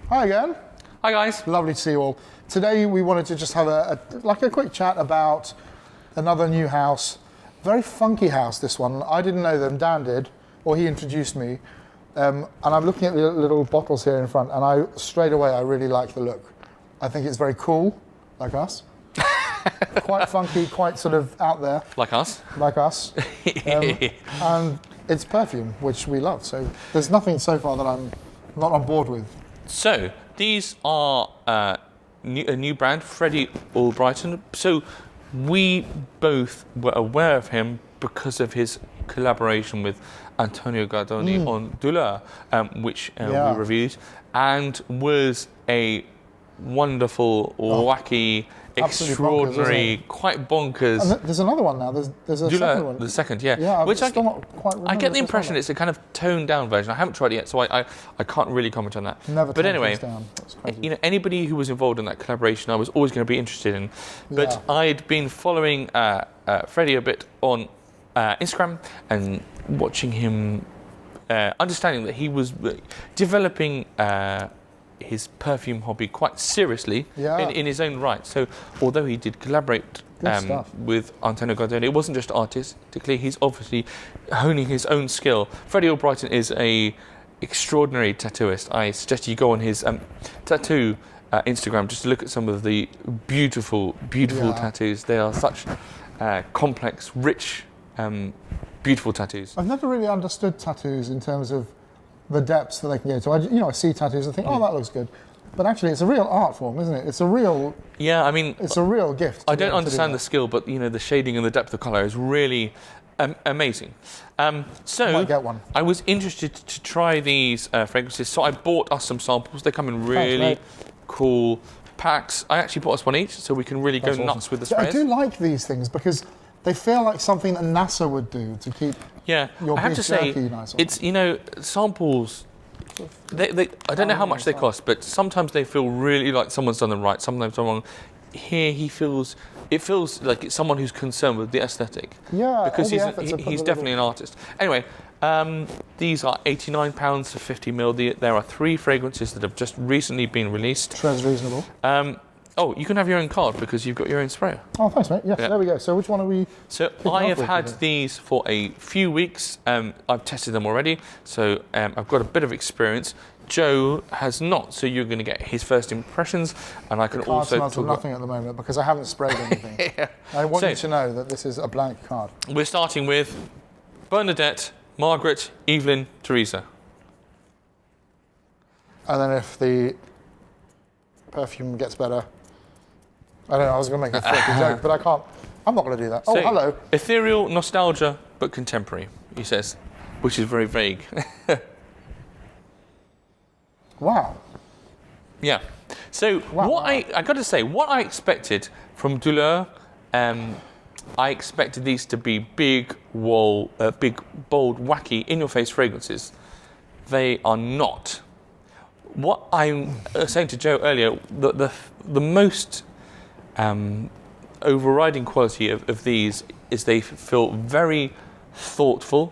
Hi again. Hi guys. Lovely to see you all. Today we wanted to just have a quick chat about another new house. Very funky house, this one. I didn't know them, Dan did, or he introduced me. And I'm looking at the little bottles here in front, and straight away I really like the look. I think it's very cool, like us. Quite funky, quite sort of out there. Like us. Like us. And it's perfume, which we love. So there's nothing so far that I'm not on board with. So these are a new brand, Freddie Albrighton. So we both were aware of him because of his collaboration with Antonio Gardoni on Douleur, which we reviewed, and was a wonderful, wacky, extraordinary, bonkers, quite bonkers. And there's another one now. There's a second one. The second, yeah. Yeah, which still not quite remember. I get the impression it's a kind of toned down version. I haven't tried it yet, so I can't really comment on that. Never. But anyway, down. That's crazy. You know, anybody who was involved in that collaboration, I was always going to be interested in. But I'd been following Freddie a bit on Instagram and watching him, understanding that he was developing his perfume hobby quite seriously in his own right. So although he did collaborate with Antonio Gardoni, it wasn't just artistically, he's obviously honing his own skill. Freddie Albrighton is a extraordinary tattooist. I suggest you go on his tattoo Instagram just to look at some of the beautiful tattoos. They are such complex, rich, beautiful tattoos. I've never really understood tattoos in terms of the depths that they can go to. I see tattoos and think, oh, that looks good. But actually, it's a real art form, isn't it? It's a real... Yeah, I mean... It's a real gift. I don't understand the skill, but, you know, the shading and the depth of colour is really amazing. So, might get one. I was interested to try these fragrances, so I bought us some samples. They come in really cool packs. I actually bought us one each, so we can really go nuts with the sprays. I do like these things because they feel like something that NASA would do to keep your I have to say, nice. It's, you know, samples, I don't know how much they cost, but sometimes they feel really like someone's done them right, sometimes wrong. Here it feels like it's someone who's concerned with the aesthetic. Yeah, because he's definitely an artist. Anyway, these are £89 for 50 ml. There are 3 fragrances that have just recently been released. Très reasonable. Oh, you can have your own card because you've got your own sprayer. Oh, thanks, mate. Yes, there we go. So which one are we... So I have had these for a few weeks. I've tested them already, so I've got a bit of experience. Joe has not, so you're going to get his first impressions, and I can also talk about nothing at the moment because I haven't sprayed anything. I want you to know that this is a blank card. We're starting with Bernadette, Margaret, Evelyn, Theresa. And then if the perfume gets better... I don't know, I was going to make a filthy joke, but I can't. I'm not going to do that. Oh, hello. Ethereal nostalgia, but contemporary, he says, which is very vague. Wow. Yeah. So I got to say, what I expected from Douleur, I expected these to be big, bold, wacky, in-your-face fragrances. They are not. What I'm saying to Joe earlier, the most overriding quality of these is they feel very thoughtful.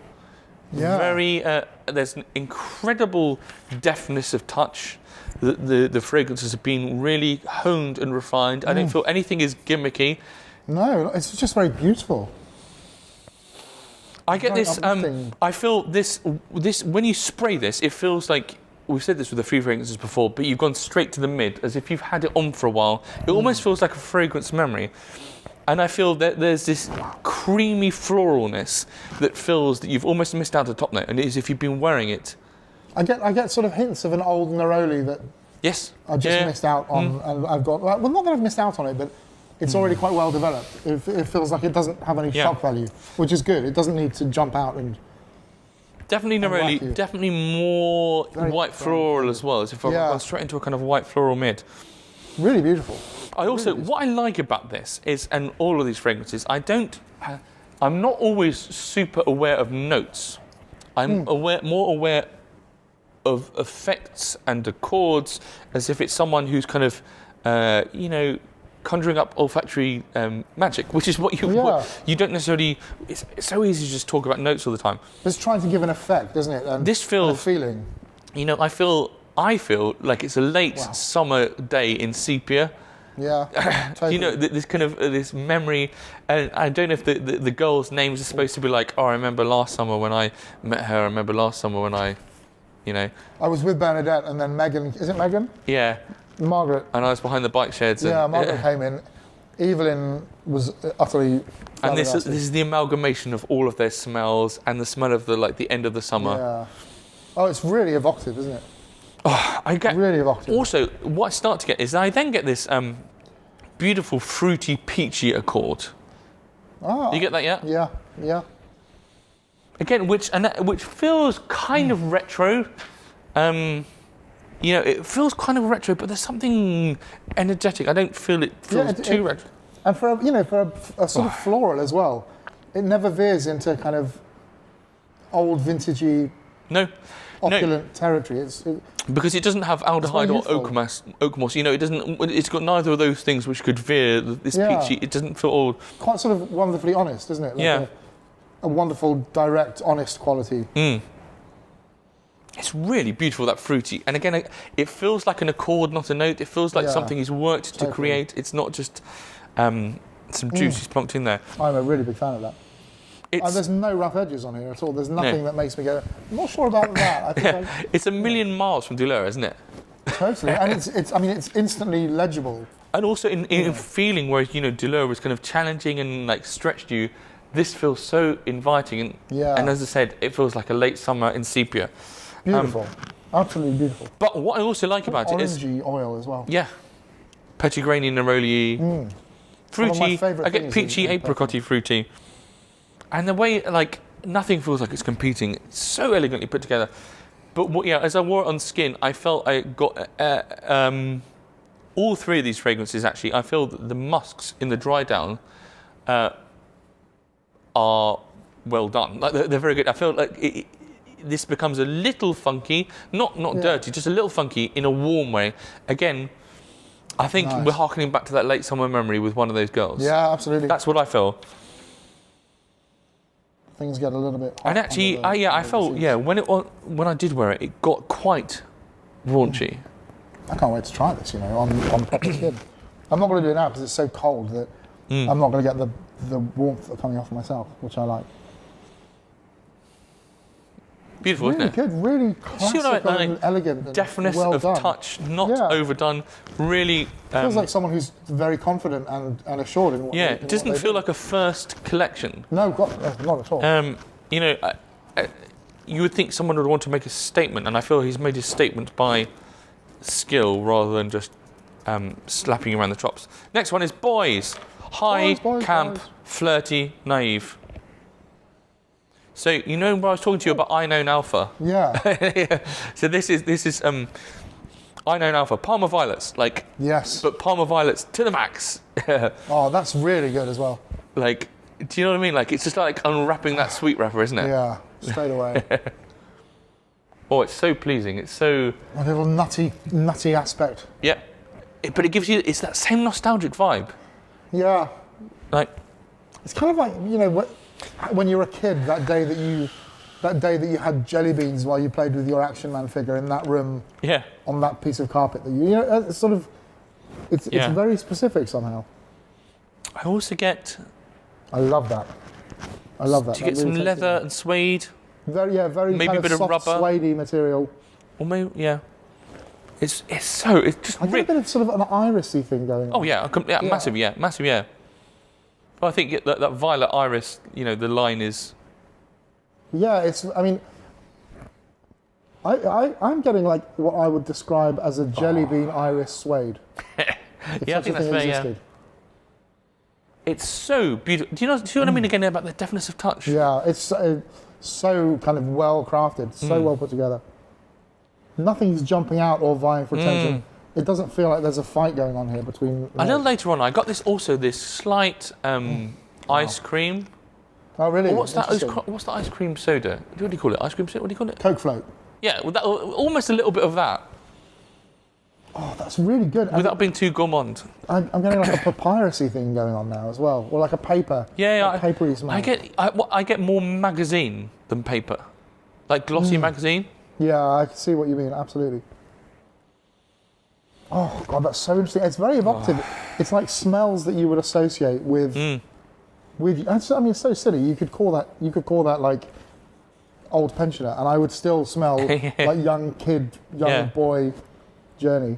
Yeah. Very. There's an incredible deftness of touch. The fragrances have been really honed and refined. I don't feel anything is gimmicky. No, it's just very beautiful. I get this. I feel this. When you spray this, it feels like. We've said this with a few fragrances before, but you've gone straight to the mid, as if you've had it on for a while. It almost feels like a fragrance memory. And I feel that there's this creamy floralness that feels that you've almost missed out a top note, and it is if you've been wearing it. I get sort of hints of an old Neroli that I just missed out on, and I've got... Well, not that I've missed out on it, but it's already quite well developed. It feels like it doesn't have any shock value, which is good. It doesn't need to jump out and... Definitely Neroli, definitely more white floral as well, as if I've gone straight into a kind of white floral mid. Really beautiful. What I like about this is, and all of these fragrances, I'm not always super aware of notes. I'm more aware of effects and accords, as if it's someone who's kind of, conjuring up olfactory magic, which is what you don't necessarily. It's so easy to just talk about notes all the time. It's trying to give an effect, isn't it? And this feels a feeling. I feel I feel like it's a late summer day in sepia. Yeah, totally. You know, this kind of this memory, and I don't know if the girls' names are supposed to be like, oh, I remember last summer when I met her. I remember last summer when I, you know. I was with Bernadette, and then Megan. Is it Megan? Yeah. Margaret. And I was behind the bike sheds. Yeah, Margaret came in. Evelyn was utterly. And this is the amalgamation of all of their smells and the smell of the end of the summer. Yeah. Oh, it's really evocative, isn't it? Oh, I get really evocative. Also, what I start to get is I then get this beautiful fruity peachy accord. Ah. You get that yet? Yeah, yeah. Again, which feels kind of retro. You know, it feels kind of retro, but there's something energetic. I don't feel it feels too retro. And for a sort of floral as well, it never veers into kind of old vintagey, opulent territory. Because it doesn't have aldehyde or oak moss. You know, it doesn't. It's got neither of those things which could veer this peachy. It doesn't feel all quite sort of wonderfully honest, isn't it? Like a wonderful, direct, honest quality. It's really beautiful, that fruity. And again, it feels like an accord, not a note. It feels like something he's worked to create. It's not just some juice he's plunked in there. I'm a really big fan of that. There's no rough edges on here at all. There's nothing that makes me go, I'm not sure about that. I think it's a million miles from Dulera, isn't it? Totally. And it's instantly legible. And also in feeling, whereas, you know, Dulera was kind of challenging and like stretched you, this feels so inviting. And as I said, it feels like a late summer in sepia. Beautiful. Absolutely beautiful. But what I also like about it is... orangey oil as well. Yeah. Pettigrainy, neroli. Fruity. I get peachy, apricotty fruity. And the way, like, nothing feels like it's competing. It's so elegantly put together. But as I wore it on skin, I felt I got... all three of these fragrances, actually, I feel that the musks in the dry down are well done. Like, they're very good. I feel like... this becomes a little funky, not dirty, just a little funky in a warm way. Again, I think we're harkening back to that late summer memory with one of those girls. Yeah, absolutely. That's what I feel. Things get a little bit hot. And actually, I felt, when I did wear it, it got quite raunchy. I can't wait to try this, you know, on proper skin. I'm not going to do it now because it's so cold that I'm not going to get the warmth coming off myself, which I like. Beautiful, really isn't it? Good, really classical and elegant. And deftness well of done. touch, not overdone. Really feels like someone who's very confident and assured in what. Yeah, it doesn't feel like a first collection. No, not at all. You know, you would think someone would want to make a statement, and I feel he's made his statement by skill rather than just slapping around the chops. Next one is boys. High, camp, flirty, naive. So you know when I was talking to you about I Known Alpha? Yeah. So this is I Known Alpha, Parma Violets, like yes, but Parma Violets to the max. Oh, that's really good as well. Like, do you know what I mean? Like it's just like unwrapping that sweet wrapper, isn't it? Yeah, straight away. Oh, it's so pleasing. It's so a little nutty aspect. Yeah, but it gives you it's that same nostalgic vibe. Yeah. Like it's kind of like, you know, when you were a kid, that day that you had jelly beans while you played with your Action Man figure in that room, on that piece of carpet, that you know, it's sort of, it's very specific somehow. I also get. I love that. Do you get some leather and suede? Very maybe kind a bit of soft, rubber, suede-y material. Or maybe it's just. I get a bit of sort of an irisy thing going on. Oh yeah, massive, massive. Well, I think that violet iris, you know, the line is... Yeah, it's... I mean, I'm getting like what I would describe as a jelly bean iris suede. Yeah, I think that's fair, yeah. It's so beautiful. Do you know what I mean again about the deftness of touch? Yeah, it's so kind of well crafted, so well put together. Nothing's jumping out or vying for attention. It doesn't feel like there's a fight going on here between... A little later on, I got this slight ice cream. Oh, really? Or what's that ice cream soda? What do you call it? Ice cream soda? What do you call it? Coke float. Yeah, almost a little bit of that. Oh, that's really good. Without being too gourmand. I'm getting like a papyrusy thing going on now as well, or like a paper. Yeah, papery smell. I get more magazine than paper, like glossy magazine. Yeah, I can see what you mean. Absolutely. Oh God, that's so interesting. It's very evocative. It's like smells that you would associate with. I mean, it's so silly. You could call that like old pensioner, and I would still smell like young boy journey.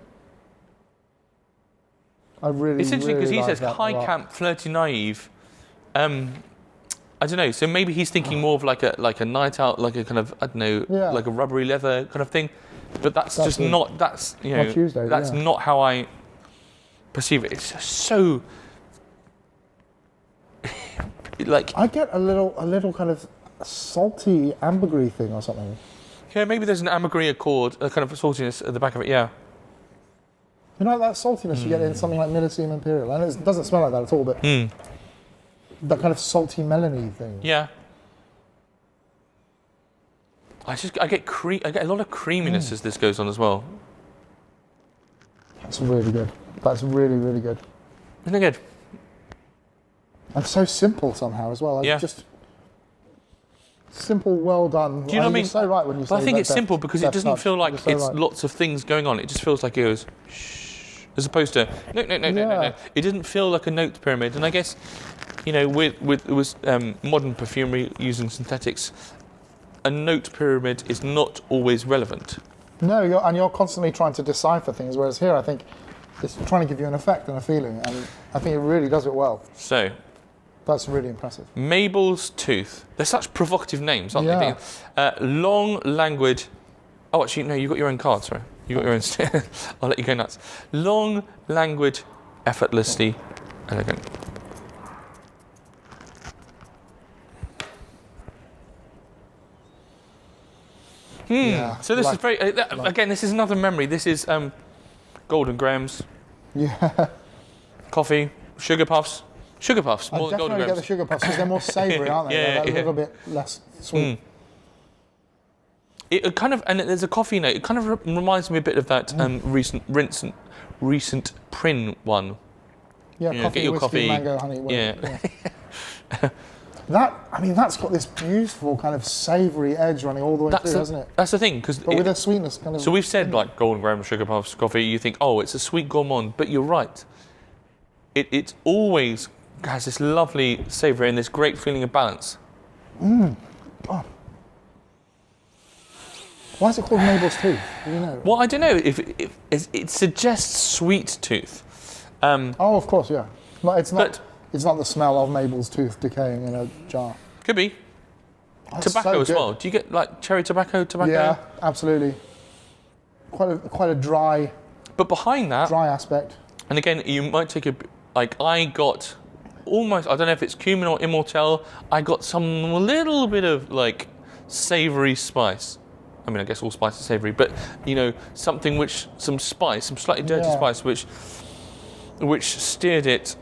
I really. It's interesting because really he like says that high a lot. camp, flirty, naive. I don't know. So maybe he's thinking more of like a night out, like a kind of like a rubbery leather kind of thing. But that's just not. That's Tuesday, that's not how I perceive it. It's just so. Like I get a little kind of salty ambergris thing or something. yeah, maybe there's an ambergris accord, a kind of saltiness at the back of it. Yeah. You know that saltiness you get in something like Millesime Imperial, and it doesn't smell like that at all, but that kind of salty melony thing. Yeah. I get a lot of creaminess as this goes on as well. That's really good. That's really, really good. Isn't it good? And so simple somehow as well. Yeah. Just simple, well done. Do you know what I mean? You're so right when you say But I think that it's simple because it doesn't touch. feel like You're so it's right. lots of things going on. It just feels like it goes shh, as opposed to no. It didn't feel like a note pyramid. And I guess, with modern perfumery using synthetics, a note pyramid is not always relevant. No, you're constantly trying to decipher things, whereas here I think it's trying to give you an effect and a feeling, and I think it really does it well. So, That's really impressive. Mabel's Tooth. They're such provocative names, aren't Yeah. they? Long, languid. Oh, actually, no, you got your own card, sorry. You got your own. I'll let you go nuts. Long, languid, effortlessly elegant. Yeah. So this like- is very. Again, this is another memory. This is Golden Grahams, Yeah. coffee, sugar puffs. Sugar puffs, I more than Golden definitely get the Grahams. sugar puffs because they're more savoury, aren't they? Yeah, They're a yeah. little bit less sweet. It kind of, and there's a coffee note. It kind of reminds me a bit of that recent Prin one. Yeah, You know, coffee, get your whiskey, coffee. mango, honey. Yeah. That's got this beautiful kind of savoury edge running all the way through, hasn't it? That's the thing, because But with a sweetness kind of. so we've said like Golden Graham, sugar puffs, coffee. You think, oh, it's a sweet gourmand, but you're right. It always has this lovely savoury and this great feeling of balance. God. Why is it called Mabel's Tooth? Do you know? Well, I don't know if it suggests sweet tooth. Oh, of course, yeah. But it's not. But- It's not the smell of Mabel's tooth decaying in a jar. Could be That's tobacco so as good. well. Do you get like cherry tobacco? Yeah, absolutely. Quite a dry But behind that, aspect. and again, you might take I got almost, I don't know if it's cumin or immortelle, I got some little bit of like savoury spice. I mean, I guess all spice is savoury, but something some spice, some slightly dirty Yeah. spice, which steered it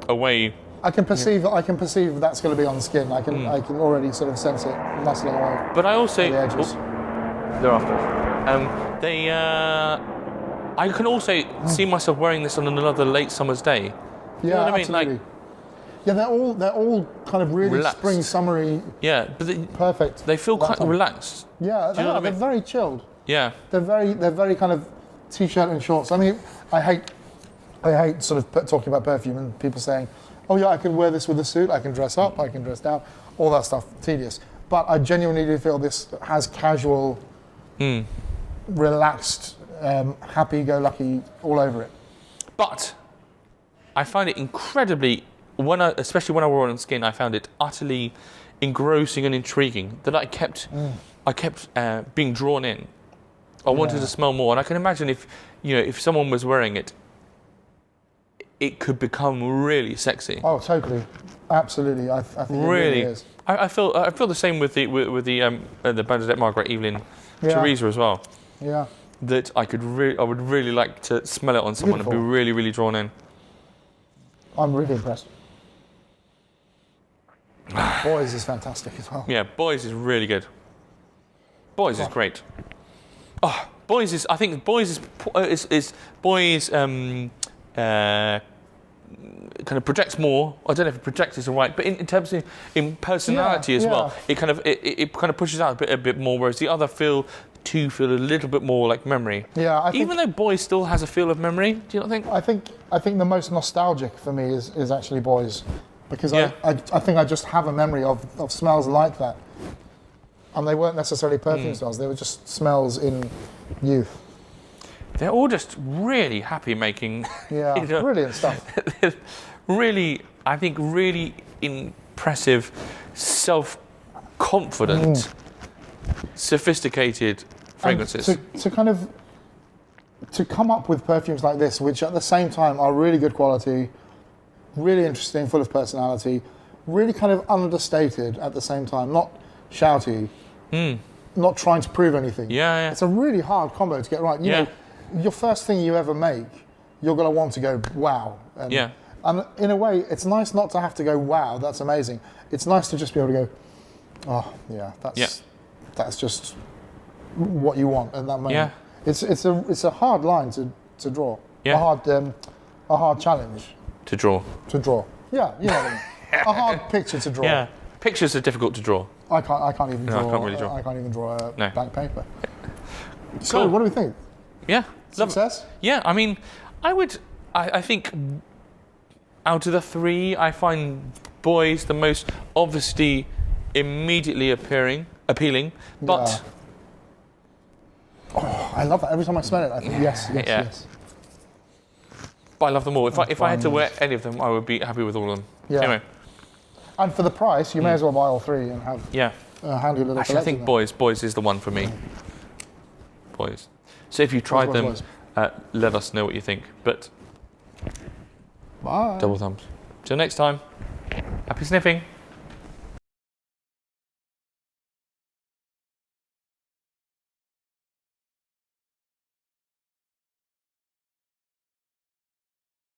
away. I can perceive that's going to be on the skin. I can already sort of sense it muscling away But I also, the edges. they're after. I can also see myself wearing this on another late summer's day. Yeah, know what I mean? absolutely. Like- Yeah, they're all kind of really Relaxed. spring summery, Yeah, but perfect. they feel that quite time. relaxed. Yeah, you know what I they're mean? very chilled. Yeah. They're very kind of t-shirt and shorts. I mean, I hate sort of talking about perfume and people saying, "Oh yeah, I can wear this with a suit. I can dress up. I can dress down." All that stuff, tedious. But I genuinely do feel this has casual, relaxed, happy-go-lucky all over it. But I find it incredibly, especially when I wore it on skin, I found it utterly engrossing and intriguing that I kept being drawn in. I wanted to smell more, and I can imagine if someone was wearing it, it could become really sexy. Oh, totally, absolutely. I think it really is. I feel the same with the Bernadette, Margaret, Evelyn, Yeah. Theresa as well. Yeah. That I would really like to smell it on someone and be Beautiful. really, really drawn in. I'm really impressed. Boys is fantastic as well. Yeah, Boys is really good. Boys is great. Oh, Boys is. I think Boys is Boys. Kind of projects more. I don't know if projects is right, but in terms of in personality as well, it kind of pushes out a bit more. Whereas the other feel two feel a little bit more like memory. Yeah, even though Boys still has a feel of memory, do you not think? I think the most nostalgic for me is actually Boys, because Yeah. I think I just have a memory of smells like that, and they weren't necessarily perfume smells; they were just smells in youth. They're all just really happy making. Yeah, you know, brilliant stuff. really, I think, really impressive, self-confident, sophisticated fragrances. To come up with perfumes like this, which at the same time are really good quality, really interesting, full of personality, really kind of understated at the same time, not shouty, not trying to prove anything. Yeah. It's a really hard combo to get right. You know, your first thing you ever make, you're going to want to go, wow. And in a way, it's nice not to have to go, wow, that's amazing. It's nice to just be able to go, oh, yeah, that's just what you want at that moment. Yeah. It's a hard line to draw. Yeah. A hard challenge To draw. to draw. Yeah, you know what I mean. A hard picture to draw. Yeah. Pictures are difficult to draw. I can't even No, draw. I can't really draw. I can't even draw a No. blank paper. So, Cool. what do we think? Yeah. Success? Yeah, I mean, I think out of the three, I find Boys the most obviously immediately appealing, but Yeah. Oh, I love that. Every time I smell it, I think yes. Yeah. But I love them all. If I had to wear any of them, I would be happy with all of them. Yeah. Anyway, And for the price, you may as well buy all three and have yeah. a handy little Actually, I collection. think Boys is the one for me. Boys. So if you tried Boys. let us know what you think. But Bye. double thumbs. Till next time. Happy sniffing.